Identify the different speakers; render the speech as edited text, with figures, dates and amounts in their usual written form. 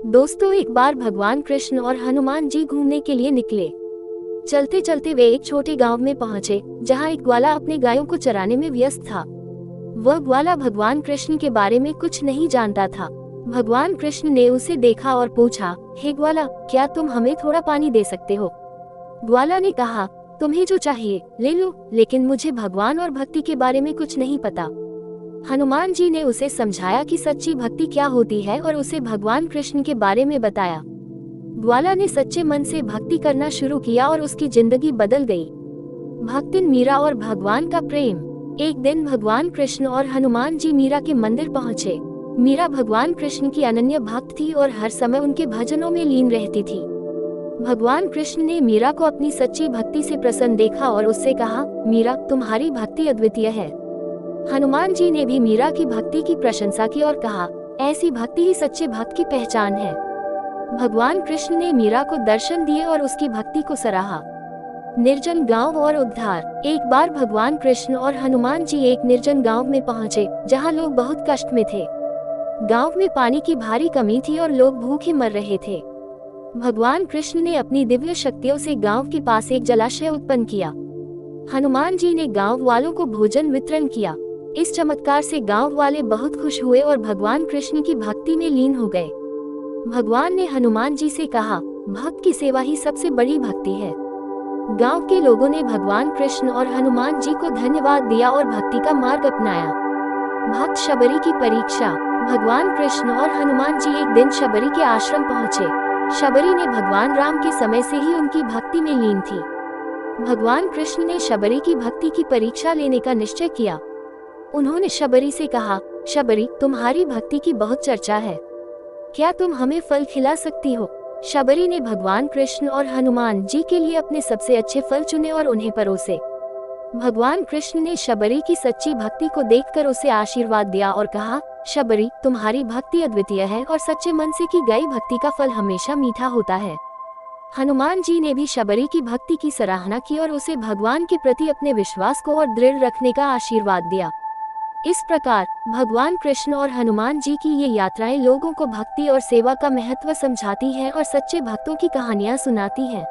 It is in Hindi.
Speaker 1: दोस्तों, एक बार भगवान कृष्ण और हनुमान जी घूमने के लिए निकले। चलते चलते वे एक छोटे गांव में पहुंचे, जहां एक ग्वाला अपने गायों को चराने में व्यस्त था। वह ग्वाला भगवान कृष्ण के बारे में कुछ नहीं जानता था। भगवान कृष्ण ने उसे देखा और पूछा, हे ग्वाला, क्या तुम हमें थोड़ा पानी दे सकते हो? ग्वाला ने कहा, तुम्हें जो चाहिए ले लो, लेकिन मुझे भगवान और भक्ति के बारे में कुछ नहीं पता। हनुमान जी ने उसे समझाया कि सच्ची भक्ति क्या होती है और उसे भगवान कृष्ण के बारे में बताया। ग्वाला ने सच्चे मन से भक्ति करना शुरू किया और उसकी जिंदगी बदल गई। भक्तिन मीरा और भगवान का प्रेम। एक दिन भगवान कृष्ण और हनुमान जी मीरा के मंदिर पहुँचे। मीरा भगवान कृष्ण की अनन्य भक्त थी और हर समय उनके भजनों में लीन रहती थी। भगवान कृष्ण ने मीरा को अपनी सच्ची भक्ति से प्रसन्न देखा और उससे कहा, मीरा, तुम्हारी भक्ति अद्वितीय है। हनुमान जी ने भी मीरा की भक्ति की प्रशंसा की और कहा, ऐसी भक्ति ही सच्चे भक्त की पहचान है। भगवान कृष्ण ने मीरा को दर्शन दिए और उसकी भक्ति को सराहा। निर्जन गांव और उद्धार। एक बार भगवान कृष्ण और हनुमान जी एक निर्जन गांव में पहुंचे, जहां लोग बहुत कष्ट में थे। गांव में पानी की भारी कमी थी और लोग भूखे मर रहे थे। भगवान कृष्ण ने अपनी दिव्य शक्तियों से गांव के पास एक जलाशय उत्पन्न किया। हनुमान जी ने गांव वालों को भोजन वितरण किया। इस चमत्कार से गांव वाले बहुत खुश हुए और भगवान कृष्ण की भक्ति में लीन हो गए। भगवान ने हनुमान जी से कहा, भक्त की सेवा ही सबसे बड़ी भक्ति है। गांव के लोगों ने भगवान कृष्ण और हनुमान जी को धन्यवाद दिया और भक्ति का मार्ग अपनाया। भक्त शबरी की परीक्षा। भगवान कृष्ण और हनुमान जी एक दिन शबरी के आश्रम पहुँचे। शबरी ने भगवान राम के समय से ही उनकी भक्ति में लीन थी। भगवान कृष्ण ने शबरी की भक्ति की परीक्षा लेने का निश्चय किया। उन्होंने शबरी से कहा, शबरी, तुम्हारी भक्ति की बहुत चर्चा है, क्या तुम हमें फल खिला सकती हो? शबरी ने भगवान कृष्ण और हनुमान जी के लिए अपने सबसे अच्छे फल चुने और उन्हें परोसे। भगवान कृष्ण ने शबरी की सच्ची भक्ति को देखकर उसे आशीर्वाद दिया और कहा, शबरी, तुम्हारी भक्ति अद्वितीय है और सच्चे मन से की गई भक्ति का फल हमेशा मीठा होता है। हनुमान जी ने भी शबरी की भक्ति की सराहना की और उसे भगवान के प्रति अपने विश्वास को और दृढ़ रखने का आशीर्वाद दिया। इस प्रकार भगवान कृष्ण और हनुमान जी की ये यात्राएं लोगों को भक्ति और सेवा का महत्व समझाती हैं और सच्चे भक्तों की कहानियां सुनाती हैं।